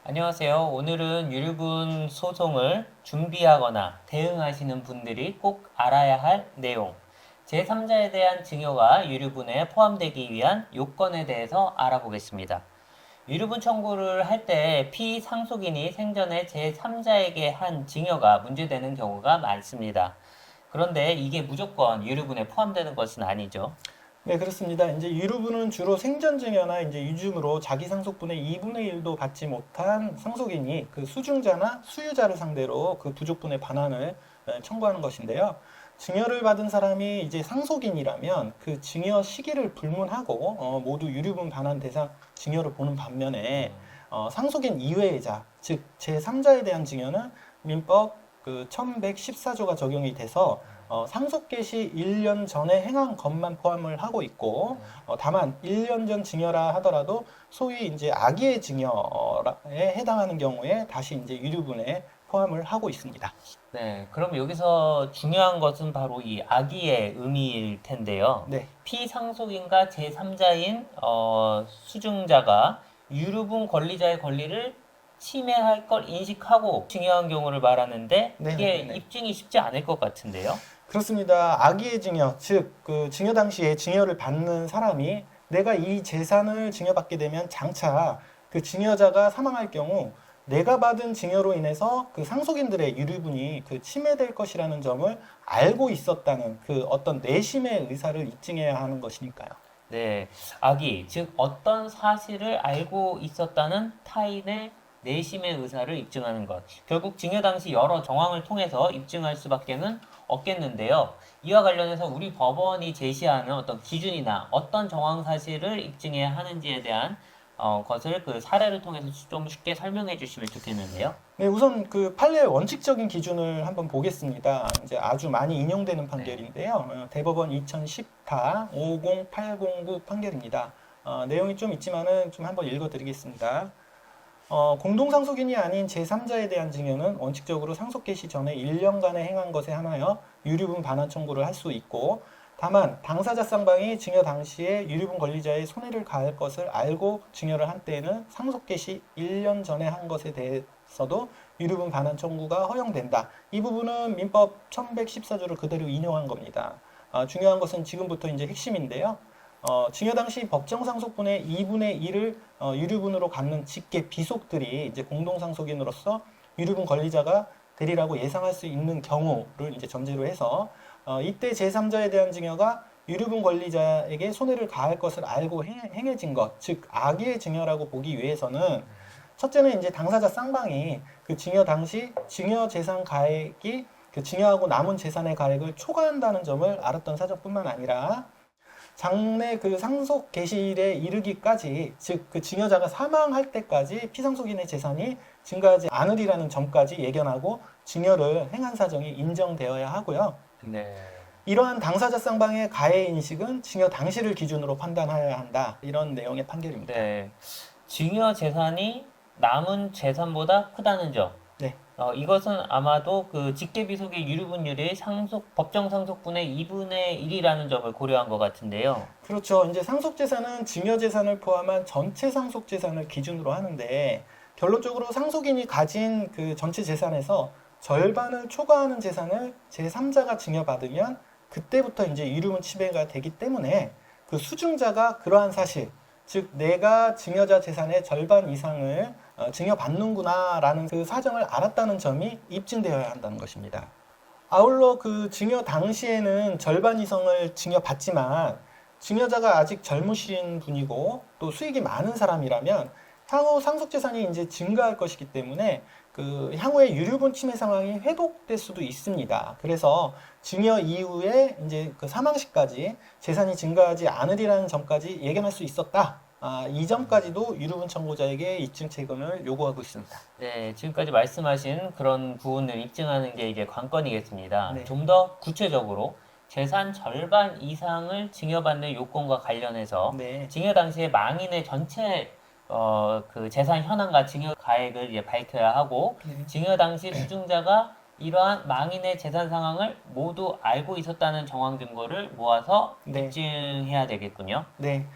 안녕하세요. 오늘은 유류분 소송을 준비하거나 대응하시는 분들이 꼭 알아야 할 내용, 제3자에 대한 증여가 유류분에 포함되기 위한 요건에 대해서 알아보겠습니다. 유류분 청구를 할 때 피상속인이 생전에 제3자에게 한 증여가 문제되는 경우가 많습니다. 그런데 이게 무조건 유류분에 포함되는 것은 아니죠. 네, 그렇습니다. 이제 유류분은 주로 생전증여나 이제 유증으로 자기 상속분의 2분의 1도 받지 못한 상속인이 그 수증자나 수유자를 상대로 그 부족분의 반환을 청구하는 것인데요. 증여를 받은 사람이 이제 상속인이라면 그 증여 시기를 불문하고 모두 유류분 반환 대상 증여를 보는 반면에 상속인 이외의 자, 즉 제3자에 대한 증여는 민법 그 1114조가 적용이 돼서 상속 개시 1년 전에 행한 것만 포함을 하고 있고, 다만 1년 전 증여라 하더라도 소위 이제 악의의 증여에 해당하는 경우에 다시 이제 유류분에 포함을 하고 있습니다. 네, 그럼 여기서 중요한 것은 바로 이 악의의 의미일 텐데요. 네. 피상속인과 제3자인 수증자가 유류분 권리자의 권리를 침해할 걸 인식하고 증여한 경우를 말하는데 이게 네네네. 입증이 쉽지 않을 것 같은데요. 그렇습니다. 악의의 증여, 즉 그 증여 당시에 증여를 받는 사람이 내가 이 재산을 증여받게 되면 장차 그 증여자가 사망할 경우 내가 받은 증여로 인해서 그 상속인들의 유류분이 그 침해될 것이라는 점을 알고 있었다는 그 어떤 내심의 의사를 입증해야 하는 것이니까요. 네, 악의, 즉 어떤 사실을 알고 있었다는 타인의 내심의 의사를 입증하는 것. 결국 증여 당시 여러 정황을 통해서 입증할 수밖에는 없겠는데요. 이와 관련해서 우리 법원이 제시하는 어떤 기준이나 어떤 정황 사실을 입증해야 하는지에 대한 것을 그 사례를 통해서 좀 쉽게 설명해 주시면 좋겠는데요. 네, 우선 그 판례의 원칙적인 기준을 한번 보겠습니다. 이제 아주 많이 인용되는 네. 판결인데요. 대법원 2010타 50809 판결입니다. 내용이 좀 있지만은 좀 한번 읽어드리겠습니다. 공동상속인이 아닌 제3자에 대한 증여는 원칙적으로 상속 개시 전에 1년간의 행한 것에 한하여 유류분 반환 청구를 할 수 있고, 다만 당사자 쌍방이 증여 당시에 유류분 권리자의 손해를 가할 것을 알고 증여를 한 때에는 상속 개시 1년 전에 한 것에 대해서도 유류분 반환 청구가 허용된다. 이 부분은 민법 1114조를 그대로 인용한 겁니다. 중요한 것은 지금부터 이제 핵심인데요. 증여 당시 법정 상속분의 2분의 1을 유류분으로 갚는 직계 비속들이 이제 공동상속인으로서 유류분 권리자가 되리라고 예상할 수 있는 경우를 이제 전제로 해서 이때 제3자에 대한 증여가 유류분 권리자에게 손해를 가할 것을 알고 행해진 것, 즉 악의의 증여라고 보기 위해서는 첫째는 이제 당사자 쌍방이 그 증여 당시 증여 재산 가액이 그 증여하고 남은 재산의 가액을 초과한다는 점을 알았던 사정뿐만 아니라 장래 그 상속 개시일에 이르기까지, 즉 그 증여자가 사망할 때까지 피상속인의 재산이 증가하지 않으리라는 점까지 예견하고 증여를 행한 사정이 인정되어야 하고요. 네. 이러한 당사자 쌍방의 가해 인식은 증여 당시를 기준으로 판단하여야 한다. 이런 내용의 판결입니다. 네. 증여 재산이 남은 재산보다 크다는 점. 네. 이것은 아마도 그 직계비속의 유류분율이 법정 상속분의 2분의 1이라는 점을 고려한 것 같은데요. 그렇죠. 이제 상속재산은 증여재산을 포함한 전체 상속재산을 기준으로 하는데, 결론적으로 상속인이 가진 그 전체 재산에서 절반을 초과하는 재산을 제3자가 증여받으면 그때부터 이제 유류분 침해가 되기 때문에 그 수증자가 그러한 사실, 즉 내가 증여자 재산의 절반 이상을 증여받는구나라는 그 사정을 알았다는 점이 입증되어야 한다는 것입니다. 아울러 그 증여 당시에는 절반 이상을 증여받지만 증여자가 아직 젊으신 분이고 또 수익이 많은 사람이라면 향후 상속재산이 이제 증가할 것이기 때문에 그 향후에 유류분 침해 상황이 회복될 수도 있습니다. 그래서 증여 이후에 이제 그 사망 시까지 재산이 증가하지 않으리라는 점까지 예견할 수 있었다. 이 점까지도 유류분 청구자에게 입증 책임을 요구하고 있습니다. 네, 지금까지 말씀하신 그런 부분을 입증하는 게 이제 관건이겠습니다. 네. 좀 더 구체적으로 재산 절반 이상을 증여받는 요건과 관련해서 네. 증여 당시에 망인의 전체 그 재산 현황과 증여 가액을 이제 밝혀야 하고 네. 증여 당시 수증자가 이러한 망인의 재산 상황을 모두 알고 있었다는 정황 증거를 모아서 네. 입증해야 되겠군요. 네.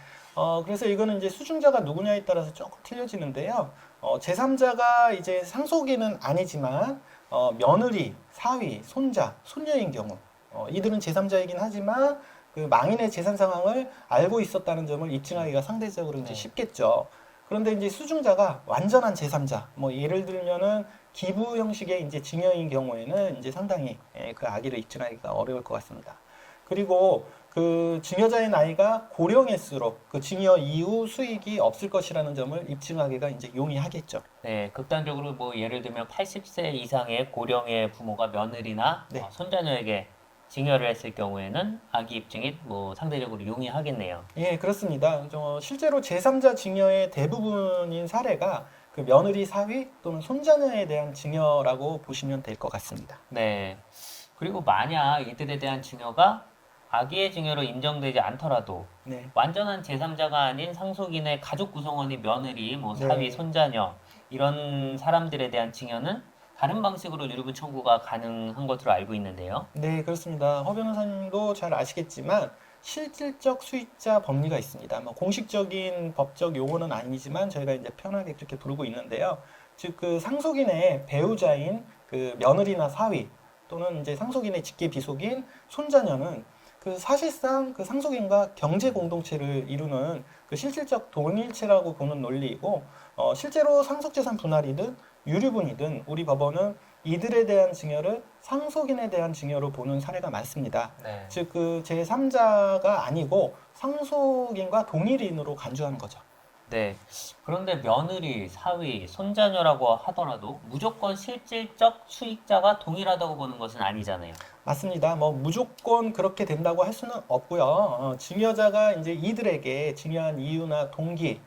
그래서 이거는 이제 수증자가 누구냐에 따라서 조금 틀려지는데요. 제3자가 이제 상속인은 아니지만 며느리, 사위, 손자, 손녀인 경우 이들은 제3자이긴 하지만 그 망인의 재산 상황을 알고 있었다는 점을 입증하기가 상대적으로 이제 네. 쉽겠죠. 그런데 이제 수중자가 완전한 제3자, 뭐 예를 들면은 기부 형식의 이제 증여인 경우에는 이제 상당히 그 악의를 입증하기가 어려울 것 같습니다. 그리고 그 증여자의 나이가 고령일수록 그 증여 이후 수익이 없을 것이라는 점을 입증하기가 이제 용이하겠죠. 네, 극단적으로 뭐 예를 들면 80세 이상의 고령의 부모가 며느리나 네. 손자녀에게 증여를 했을 경우에는 악의 입증이 뭐 상대적으로 용이하겠네요. 예, 그렇습니다. 실제로 제3자 증여의 대부분인 사례가 그 며느리 사위 또는 손자녀에 대한 증여라고 보시면 될 것 같습니다. 네. 그리고 만약 이들에 대한 증여가 악의의 증여로 인정되지 않더라도 네. 완전한 제3자가 아닌 상속인의 가족 구성원이 며느리, 뭐 사위, 네. 손자녀 이런 사람들에 대한 증여는 다른 방식으로 유류분 청구가 가능한 것으로 알고 있는데요. 네, 그렇습니다. 허 변호사님도 잘 아시겠지만 실질적 수익자 법리가 있습니다. 뭐 공식적인 법적 용어는 아니지만 저희가 이제 편하게 그렇게 부르고 있는데요. 즉 그 상속인의 배우자인 그 며느리나 사위 또는 이제 상속인의 직계 비속인 손자녀는 그 사실상 그 상속인과 경제 공동체를 이루는 그 실질적 동일체라고 보는 논리이고 실제로 상속재산 분할이든 유류분이든 우리 법원은 이들에 대한 증여를 상속인에 대한 증여로 보는 사례가 많습니다. 네. 즉 그 제3자가 아니고 상속인과 동일인으로 간주하는 거죠. 네. 그런데 며느리, 사위, 손자녀라고 하더라도 무조건 실질적 수익자가 동일하다고 보는 것은 아니잖아요. 맞습니다. 뭐 무조건 그렇게 된다고 할 수는 없고요. 증여자가 이제 이들에게 증여한 이유나 동기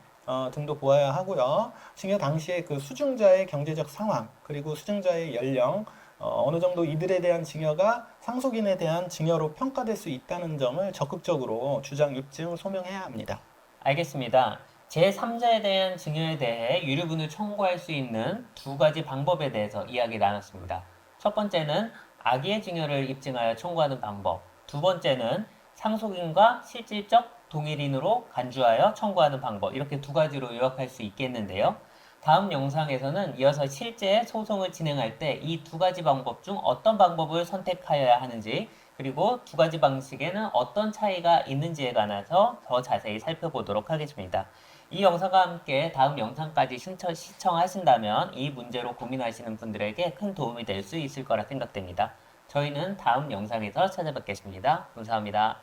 등도 보아야 하고요. 증여 당시에 그 수증자의 경제적 상황 그리고 수증자의 연령 어느 정도 이들에 대한 증여가 상속인에 대한 증여로 평가될 수 있다는 점을 적극적으로 주장, 입증, 소명해야 합니다. 알겠습니다. 제3자에 대한 증여에 대해 유류분을 청구할 수 있는 두 가지 방법에 대해서 이야기 나눴습니다. 첫 번째는 악의의 증여를 입증하여 청구하는 방법. 두 번째는 상속인과 실질적 동일인으로 간주하여 청구하는 방법. 이렇게 두 가지로 요약할 수 있겠는데요. 다음 영상에서는 이어서 실제 소송을 진행할 때 이 두 가지 방법 중 어떤 방법을 선택하여야 하는지 그리고 두 가지 방식에는 어떤 차이가 있는지에 관해서 더 자세히 살펴보도록 하겠습니다. 이 영상과 함께 다음 영상까지 시청하신다면 이 문제로 고민하시는 분들에게 큰 도움이 될 수 있을 거라 생각됩니다. 저희는 다음 영상에서 찾아뵙겠습니다. 감사합니다.